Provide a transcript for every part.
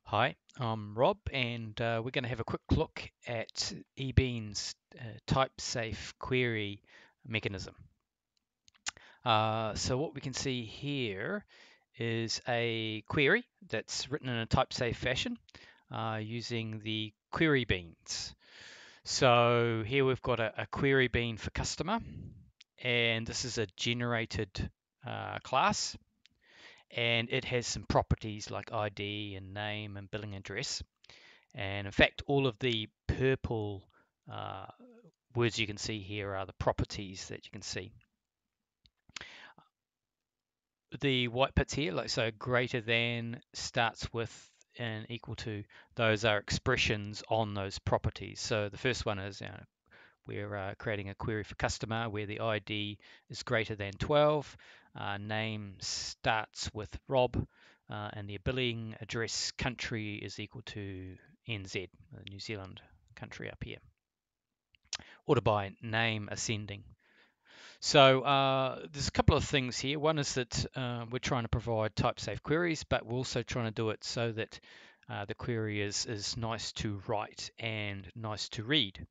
Hi, I'm Rob, and we're going to have a quick look at Ebean's type-safe query mechanism. So what we can see here is a query that's written in a type-safe fashion using the query beans. So here we've got a query bean for customer, and this is a generated class, and it has some properties like ID and name and billing address. And in fact, all of the purple uh, words you can see here are the properties that you can see. The white bits here, like so greater than, starts with, and equal to, those are expressions on those properties. So the first one is we're creating a query for customer where the ID is greater than 12, name starts with Rob, and the billing address country is equal to NZ, New Zealand country up here. Order by name ascending. So there's a couple of things here. One is that we're trying to provide type-safe queries, but we're also trying to do it so that the query is nice to write and nice to read.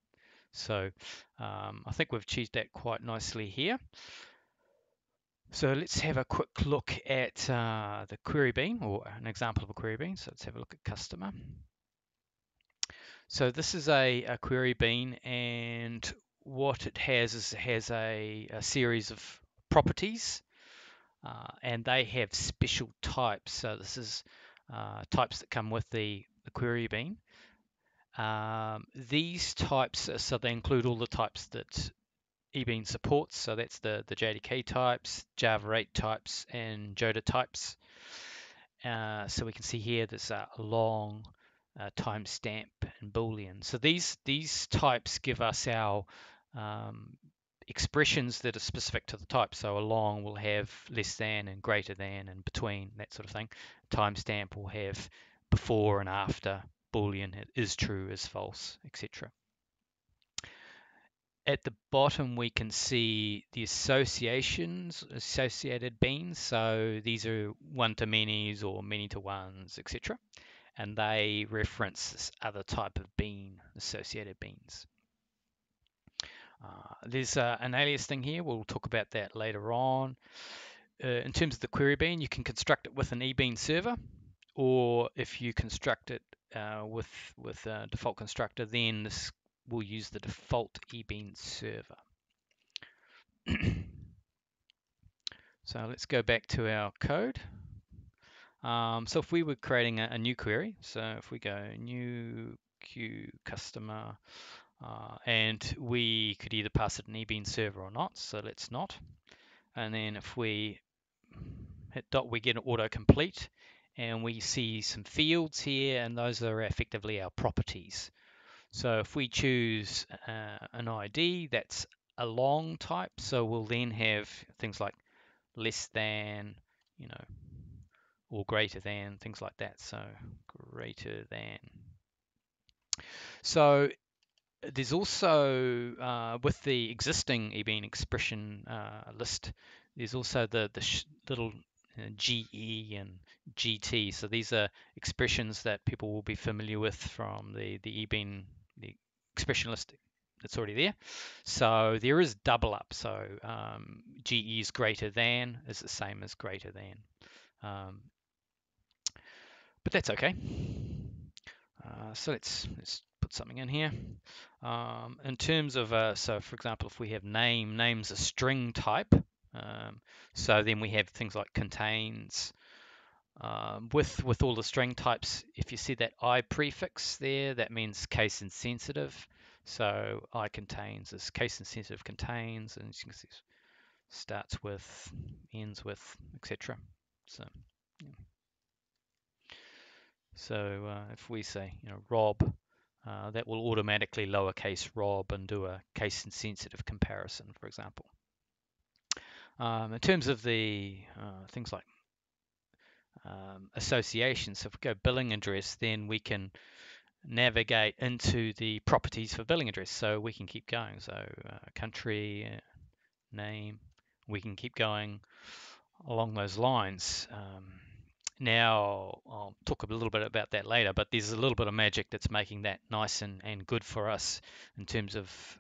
So I think we've achieved that quite nicely here. So let's have a quick look at the query bean, or an example of a query bean. So let's have a look at customer. So this is a query bean, and what it has is it has a series of properties, and they have special types. So this is types that come with the query bean. These types, so they include all the types that Ebean supports. So that's the JDK types, Java 8 types, and Joda types. So we can see here there's a long timestamp and boolean. So these types give us our expressions that are specific to the type. So a long will have less than and greater than and between, that sort of thing. Timestamp will have before and after, boolean is true, is false, etc. At the bottom we can see the associated beans. So these are one-to-manys or many-to-ones, etc. And they reference this other type of bean, associated beans. There's an alias thing here. We'll talk about that later on. In terms of the query bean, you can construct it with an ebean server, or if you construct it with a default constructor, then this will use the default ebean server. So let's go back to our code. So if we were creating a new query, so if we go new queue customer, and we could either pass it an ebean server or not, so let's not. And then if we hit dot, we get an autocomplete, and we see some fields here, and those are effectively our properties. So if we choose an ID, that's a long type, so we'll then have things like less than, or greater than, things like that. So greater than. So there's also, with the existing Ebean expression list, there's also the little GE and GT. So these are expressions that people will be familiar with from the Ebean, the expression list that's already there. So there is double up. So GE is greater than is the same as greater than. But that's okay. So let's put something in here. In terms of, so for example, if we have name's a string type. So then we have things like contains. With all the string types, if you see that I prefix there, that means case insensitive. So I contains is case insensitive contains, and you can see starts with, ends with, etc. So. Yeah. So if we say, Rob, that will automatically lowercase Rob and do a case insensitive comparison, for example. In terms of the things like associations, so if we go billing address, then we can navigate into the properties for billing address. So we can keep going. So country, name, we can keep going along those lines. Now, I'll talk a little bit about that later, but there's a little bit of magic that's making that nice and good for us in terms of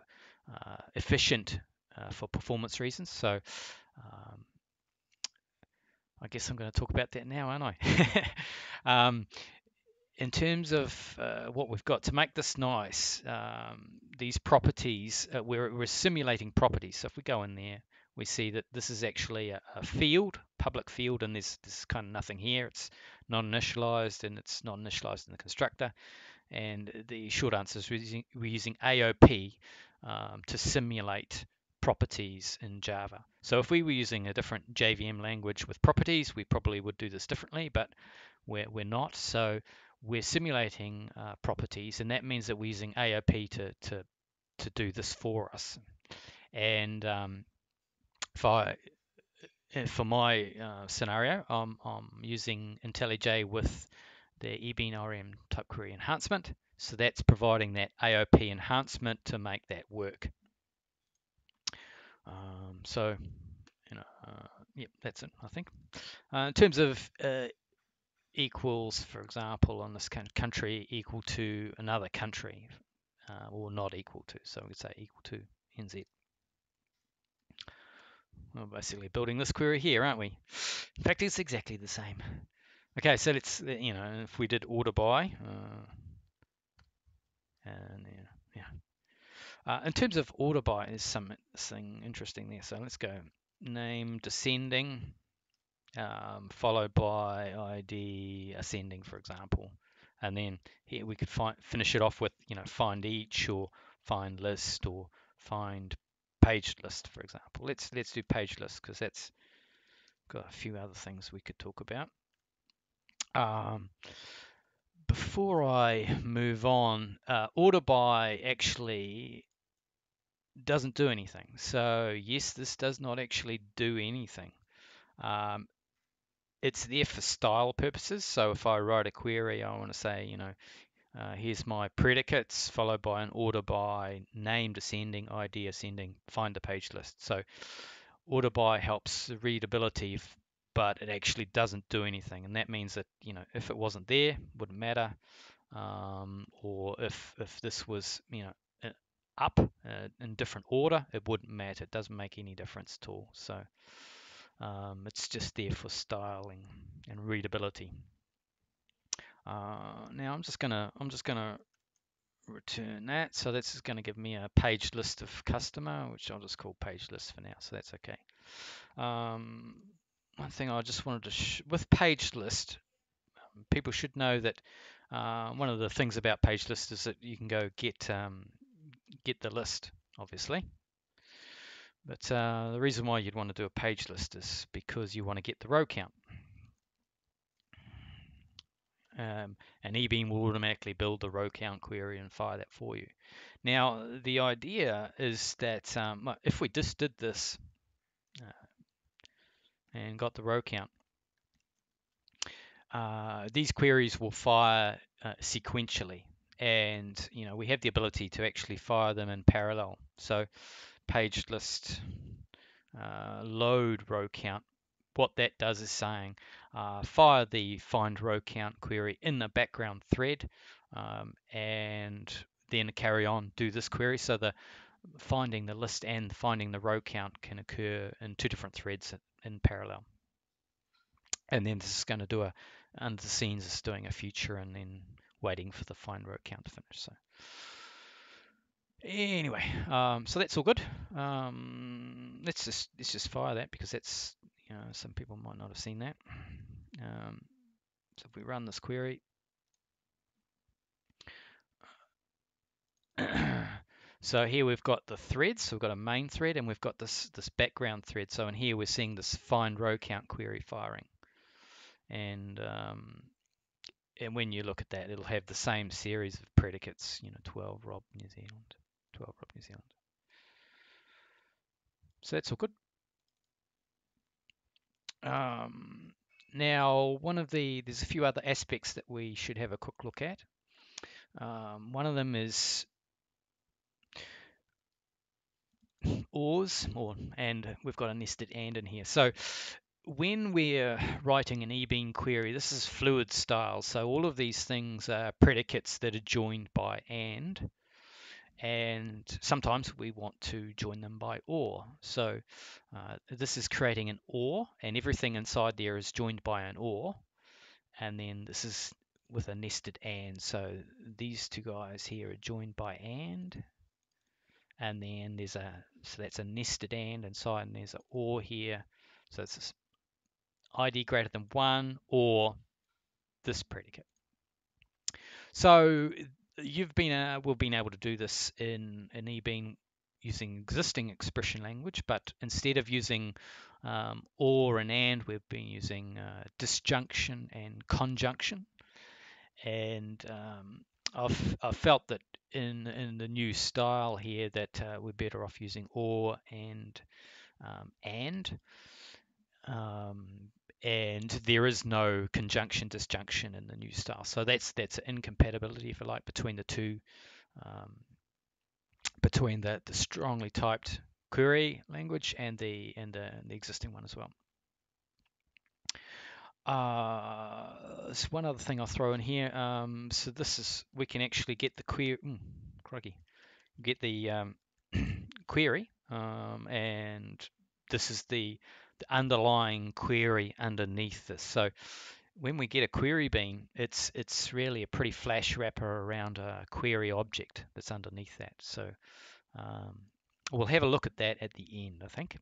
efficient for performance reasons. So I guess I'm going to talk about that now, aren't I? In terms of what we've got to make this nice, these properties, we're simulating properties. So if we go in there, we see that this is actually a field, public field, and there's kind of nothing here. It's not initialized, and it's not initialized in the constructor. And the short answer is we're using AOP to simulate properties in Java. So if we were using a different JVM language with properties, we probably would do this differently, but we're not. So we're simulating properties, and that means that we're using AOP to do this for us. And for my scenario, I'm using IntelliJ with the Ebean ORM Type query enhancement. So that's providing that AOP enhancement to make that work. So, yep, that's it, I think. In terms of equals, for example, on this kind of country equal to another country, or not equal to, so we could say equal to NZ. We're basically building this query here, aren't we? In fact, it's exactly the same. Okay, so let's, if we did order by, and in terms of order by, there's something interesting there. So let's go name descending, followed by ID ascending, for example. And then here we could finish it off with, find each or find list or find page list, for example. Let's do page list because that's got a few other things we could talk about. Before I move on, order by actually doesn't do anything. So yes, this does not actually do anything. It's there for style purposes. So if I write a query, I want to say, here's my predicates followed by an order by, name descending, ID ascending, find the page list. So order by helps readability, but it actually doesn't do anything. And that means that, if it wasn't there, wouldn't matter. Or if this was, up in different order, it wouldn't matter. It doesn't make any difference at all. So it's just there for styling and readability. Now I'm just gonna return that. So this is going to give me a page list of customer, which I'll just call page list for now. So that's okay. One thing I just wanted to with page list, people should know that one of the things about page list is that you can go get the list, obviously. But the reason why you'd want to do a page list is because you want to get the row count. And Ebean will automatically build the row count query and fire that for you. Now, the idea is that if we just did this and got the row count, these queries will fire sequentially. And we have the ability to actually fire them in parallel. So page list load row count, what that does is saying fire the find row count query in the background thread, and then carry on, do this query. So the finding the list and finding the row count can occur in two different threads in parallel. And then this is going to do under the scenes, it's doing a future and then waiting for the find row count to finish. So anyway, so that's all good. Let's just fire that because that's, some people might not have seen that. So if we run this query, so here we've got the threads. So we've got a main thread and we've got this background thread. So in here we're seeing this find row count query firing, and when you look at that, it'll have the same series of predicates. 12 Rob New Zealand, 12 Rob New Zealand. So that's all good. Now, there's a few other aspects that we should have a quick look at. One of them is ORs, and we've got a nested AND in here. So when we're writing an Ebean query, this is fluid style. So all of these things are predicates that are joined by and sometimes we want to join them by or. So this is creating an or, and everything inside there is joined by an or. And then this is with a nested and. So these two guys here are joined by and then there's so that's a nested and inside, and there's an or here. So it's this ID greater than 1 or this predicate. So we've been able to do this in Ebean using existing expression language, but instead of using or and we've been using disjunction and conjunction. And I've felt that in the new style here that we're better off using or and and. And there is no conjunction disjunction in the new style. So that's an incompatibility, if you like, between the two, between the strongly typed query language and the existing one as well. So one other thing I'll throw in here. So this is, we can actually get the query. Crikey, get the query, and this is the underlying query underneath this. So when we get a query bean, it's really a pretty flash wrapper around a query object that's underneath that. So we'll have a look at that at the end, I think.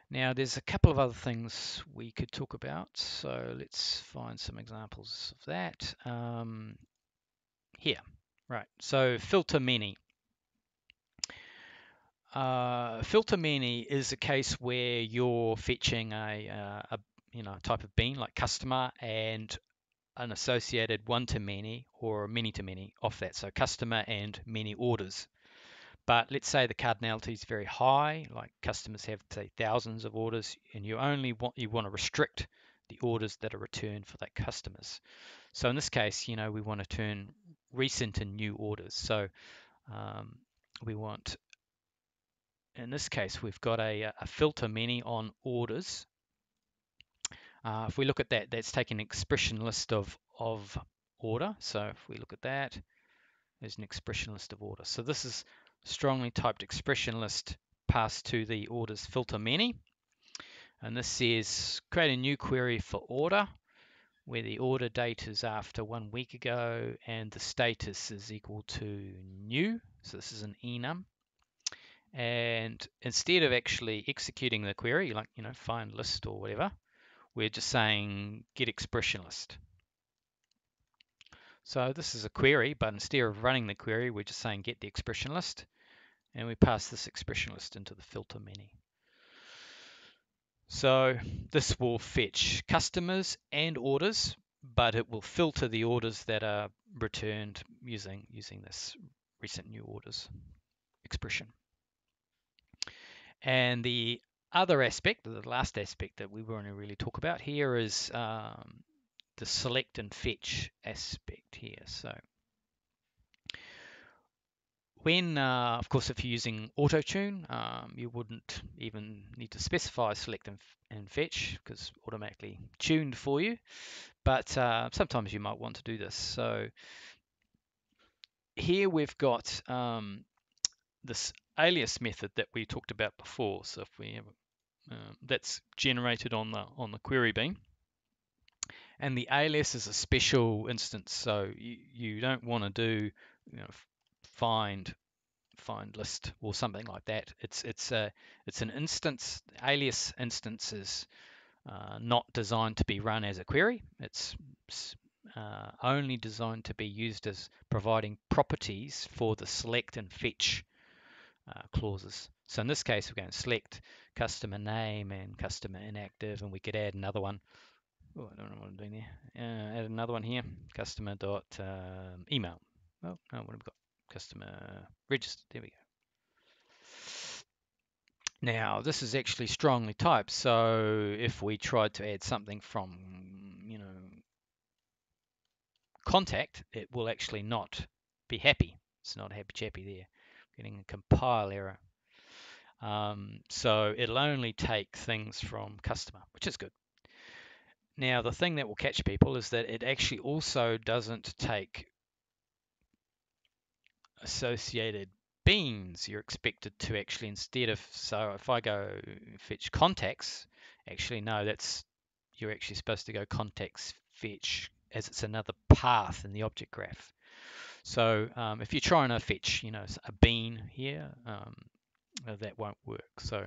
Now there's a couple of other things we could talk about. So let's find some examples of that. Here, right. So filter many. Filter many is a case where you're fetching a type of bean like customer and an associated one-to-many or many-to-many off that. So customer and many orders. But let's say the cardinality is very high, like customers have, say, thousands of orders, and you want to restrict the orders that are returned for that customers. So in this case, we want to turn recent and new orders. So we want, in this case, we've got a filter many on orders. If we look at that, that's taking an expression list of order. So if we look at that, there's an expression list of order. So this is strongly typed expression list passed to the orders filter many. And this says create a new query for order where the order date is after 1 week ago and the status is equal to new. So this is an enum. And instead of actually executing the query, like find list or whatever, we're just saying get expression list. So this is a query, but instead of running the query, we're just saying get the expression list, and we pass this expression list into the filter many. So this will fetch customers and orders, but it will filter the orders that are returned using this recent new orders expression. And the other aspect, the last aspect that we want to really talk about here is the select and fetch aspect here. So when, of course, if you're using auto-tune, you wouldn't even need to specify select and fetch because it's automatically tuned for you. But sometimes you might want to do this. So here we've got this alias method that we talked about before. So if we have that's generated on the query bean. And the alias is a special instance, so you don't want to do find list or something like that. It's an instance. Alias instance is not designed to be run as a query. It's only designed to be used as providing properties for the select and fetch clauses. So in this case, we're going to select customer name and customer inactive, and we could add another one. Oh, I don't know what I'm doing there. Add another one here, customer dot email. Oh, no, what have we got? Customer registered. There we go. Now, this is actually strongly typed, so if we tried to add something from, contact, it will actually not be happy. It's not a happy chappy there. Getting a compile error. So it'll only take things from customer, which is good. Now, the thing that will catch people is that it actually also doesn't take associated beans. You're expected to actually, instead of, so if I go fetch contacts, actually no, you're actually supposed to go contacts fetch, as it's another path in the object graph. So if you're trying to fetch, a bean here, that won't work. So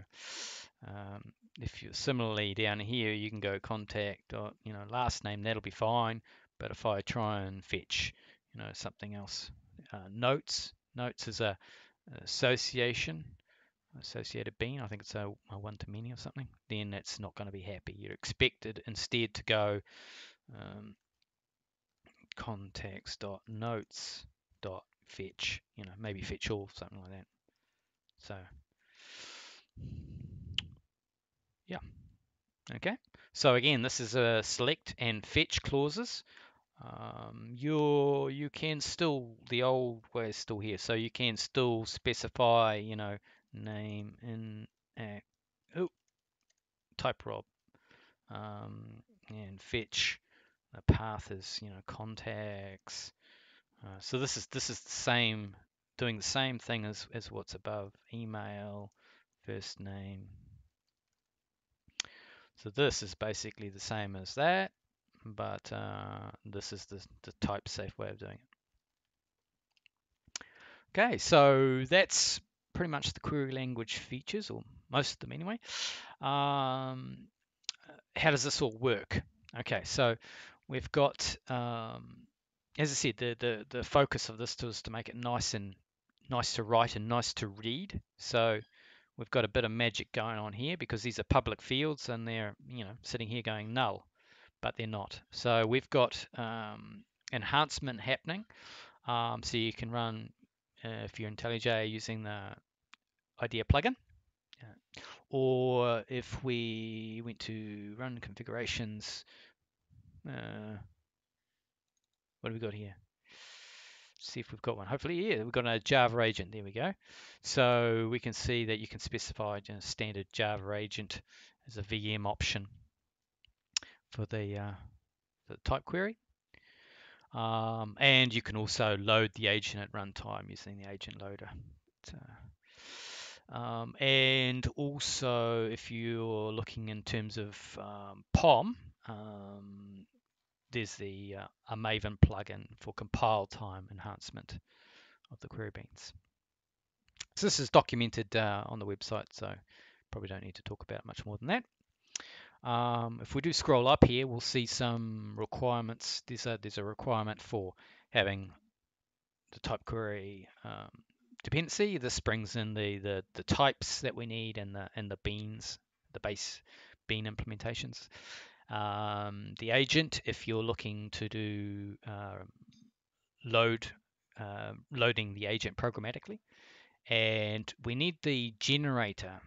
if you're similarly down here, you can go contact dot, last name, that'll be fine. But if I try and fetch, something else, notes is a associated bean. I think it's a one to many or something. Then that's not going to be happy. You're expected instead to go contacts dot notes dot fetch. Maybe fetch all, something like that. So yeah. Okay, so again, this is a select and fetch clauses. You can still, the old way is still here, so you can still specify, name in type rob, and fetch. The path is, contacts. So this is the same, doing the same thing as what's above, email, first name. So this is basically the same as that, but this is the type safe way of doing it. Okay, so that's pretty much the query language features, or most of them anyway. How does this all work? Okay, so we've got, as I said, the focus of this is to make it nice to write and nice to read. So we've got a bit of magic going on here because these are public fields and they're, sitting here going null, but they're not. So we've got enhancement happening. So you can run, if you're IntelliJ, using the IDEA plugin. Or if we went to run configurations, what do we got here? See if we've got one. Hopefully, yeah, we've got a Java agent. There we go. So we can see that you can specify a standard Java agent as a VM option for the type query. And you can also load the agent at runtime using the agent loader. And also, if you're looking in terms of POM, there's the a Maven plugin for compile time enhancement of the query beans. So this is documented on the website, so probably don't need to talk about it much more than that. If we do scroll up here, we'll see some requirements. There's a requirement for having the type query dependency. This brings in the types that we need and the beans, the base bean implementations. The agent, if you're looking to do loading the agent programmatically, and we need the generator,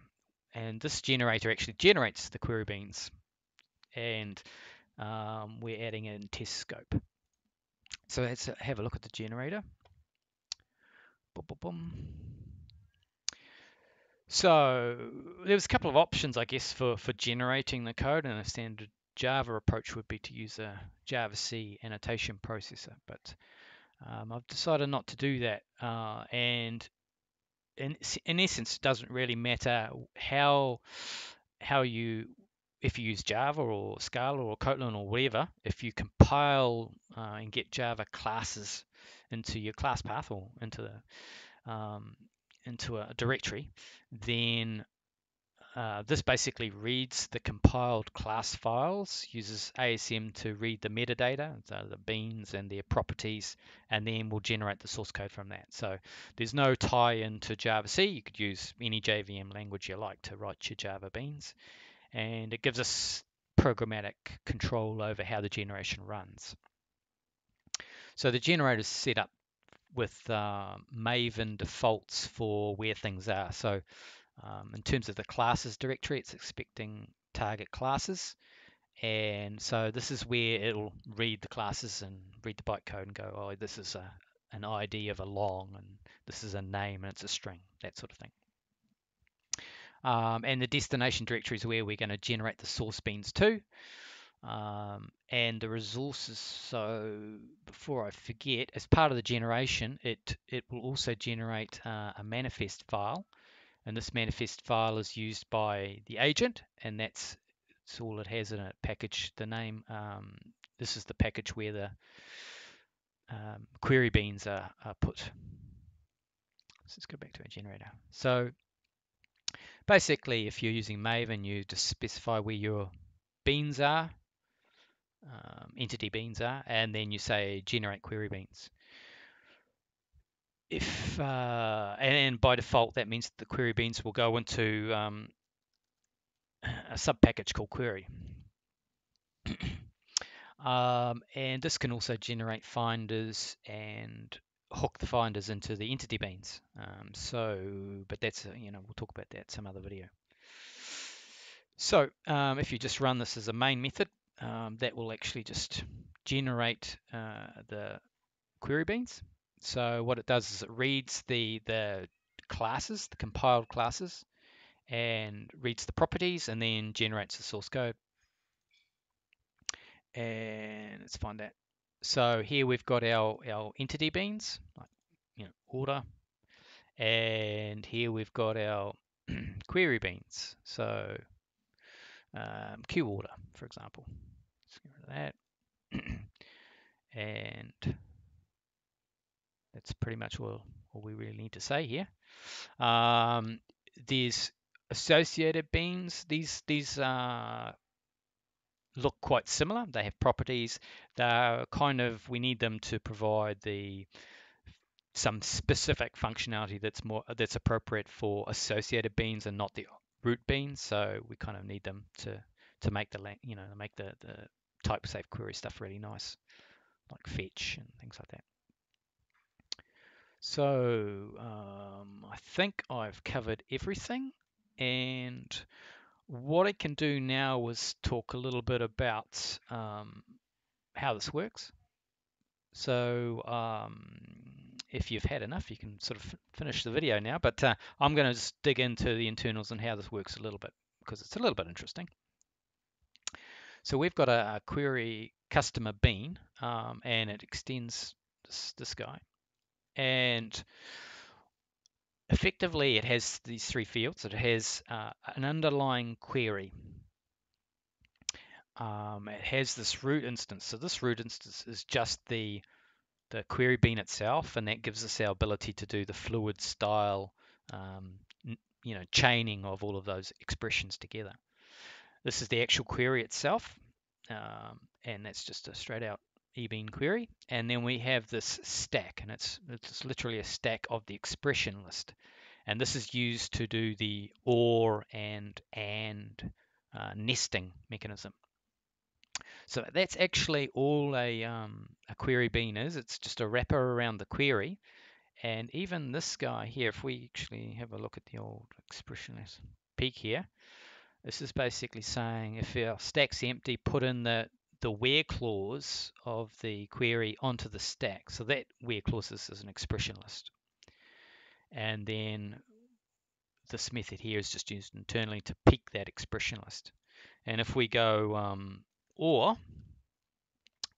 and this generator actually generates the query beans, and we're adding it in test scope. So let's have a look at the generator. Boom, boom, boom. So there's a couple of options, I guess, for generating the code, and a standard Java approach would be to use a Java-C annotation processor, but I've decided not to do that. And in essence, it doesn't really matter how if you use Java or Scala or Kotlin or whatever, if you compile and get Java classes into your class path or into a directory, then this basically reads the compiled class files, uses ASM to read the metadata, so the beans and their properties, and then will generate the source code from that. So there's no tie into Java-C. You could use any JVM language you like to write your Java beans, and it gives us programmatic control over how the generation runs. So the generator is set up with Maven defaults for where things are. So in terms of the classes directory, it's expecting target classes. And so this is where it'll read the classes and read the bytecode and go, oh, this is an ID of a long, and this is a name and it's a string, that sort of thing. And the destination directory is where we're going to generate the source beans to. And the resources, so before I forget, as part of the generation, it will also generate a manifest file, and this manifest file is used by the agent, and that's all it has in it. Package, the name, this is the package where the query beans are put. Let's go back to our generator. So basically, if you're using Maven, you just specify where your beans are, entity beans are, and then you say generate query beans. If and by default, that means the query beans will go into a subpackage called query. And this can also generate finders and hook the finders into the entity beans. But that's we'll talk about that some other video. So if you just run this as a main method, that will actually just generate the query beans. So what it does is it reads the classes, the compiled classes, and reads the properties, and then generates the source code. And let's find that. So here we've got our entity beans, like order, and here we've got our query beans. So queue order, for example. Let's get rid of that. And that's pretty much all we really need to say here. These associated beans, these look quite similar. They have properties. They're we need them to provide some specific functionality that's appropriate for associated beans and not the root beans. So we kind of need them to make make the type safe query stuff really nice, like fetch and things like that. So I think I've covered everything, and what I can do now is talk a little bit about how this works. So if you've had enough, you can sort of finish the video now, but I'm going to just dig into the internals and how this works a little bit, because it's a little bit interesting. So we've got a query customer bean, and it extends this guy. And effectively, it has these three fields. It has an underlying query. It has this root instance. So this root instance is just the query bean itself, and that gives us our ability to do the fluid style, chaining of all of those expressions together. This is the actual query itself, and that's just a straight out Ebean query. And then we have this stack, and it's literally a stack of the expression list. And this is used to do the OR and nesting mechanism. So that's actually all a query bean is. It's just a wrapper around the query. And even this guy here, if we actually have a look at the old expressionless peek here, this is basically saying if our stack's empty, put in the where clause of the query onto the stack. So that where clause is an expression list. And then this method here is just used internally to peek that expression list. And if we go OR,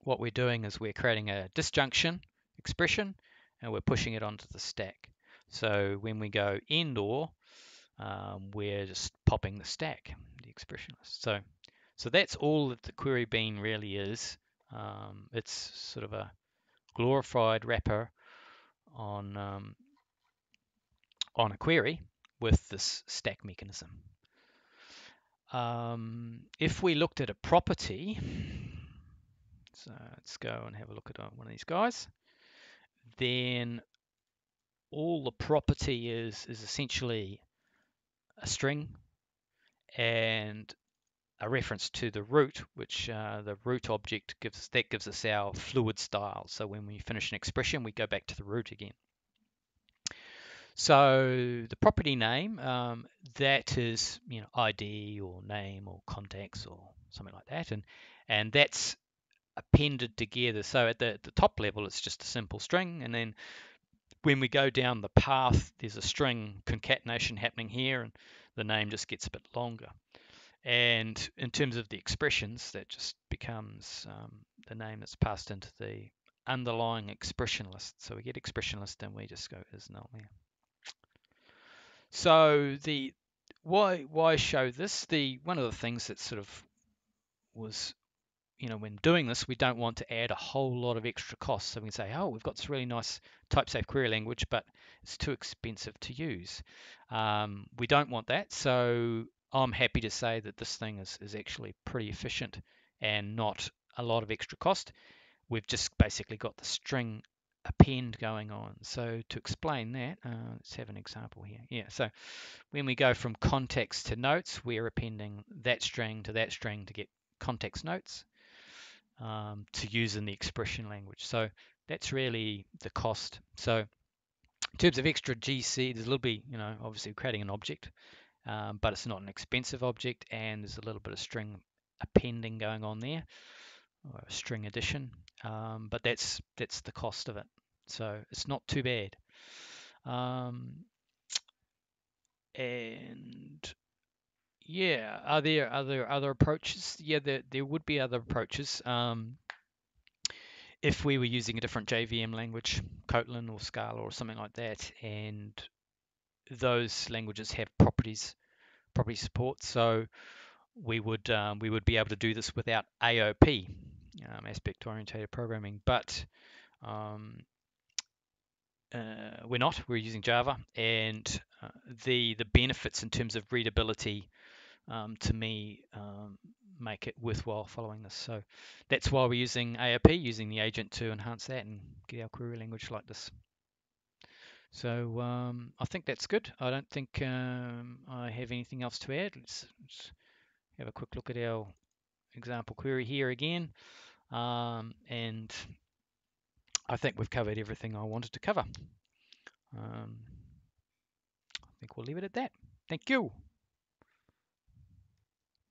what we're doing is we're creating a disjunction expression and we're pushing it onto the stack. So when we go end OR, we're just popping the stack, the expression list. So that's all that the query bean really is. It's sort of a glorified wrapper on a query with this stack mechanism. If we looked at a property, so let's go and have a look at one of these guys, then all the property is essentially a string and a reference to the root, which the root object gives us our fluid style. So when we finish an expression, we go back to the root again. So the property name, that is ID or name or contacts or something like that, and that's appended together. So at the top level, it's just a simple string, and then when we go down the path, there's a string concatenation happening here, and the name just gets a bit longer. And in terms of the expressions, that just becomes the name that's passed into the underlying expression list. So we get expression list and we just go is null there. So the why show this? The one of the things that sort of was, when doing this, we don't want to add a whole lot of extra costs. So we can say, oh, we've got this really nice type-safe query language, but it's too expensive to use. We don't want that. So I'm happy to say that this thing is actually pretty efficient and not a lot of extra cost. We've just basically got the string append going on. So to explain that, let's have an example here. Yeah, so when we go from context to notes, we're appending that string to get context notes to use in the expression language. So that's really the cost. So in terms of extra GC, there's a little bit, obviously creating an object, but it's not an expensive object, and there's a little bit of string appending going on there, or a string addition, but that's the cost of it. So it's not too bad. And yeah, are there other approaches? Yeah, there would be other approaches. If we were using a different JVM language, Kotlin or Scala or something like that, and those languages have property support, so we would be able to do this without AOP, aspect oriented programming, but we're not. We're using Java, and the benefits in terms of readability, to me, make it worthwhile following this. So that's why we're using AOP, using the agent to enhance that and get our query language like this. So I think that's good. I don't think I have anything else to add. Let's have a quick look at our example query here again. And I think we've covered everything I wanted to cover. I think we'll leave it at that. Thank you.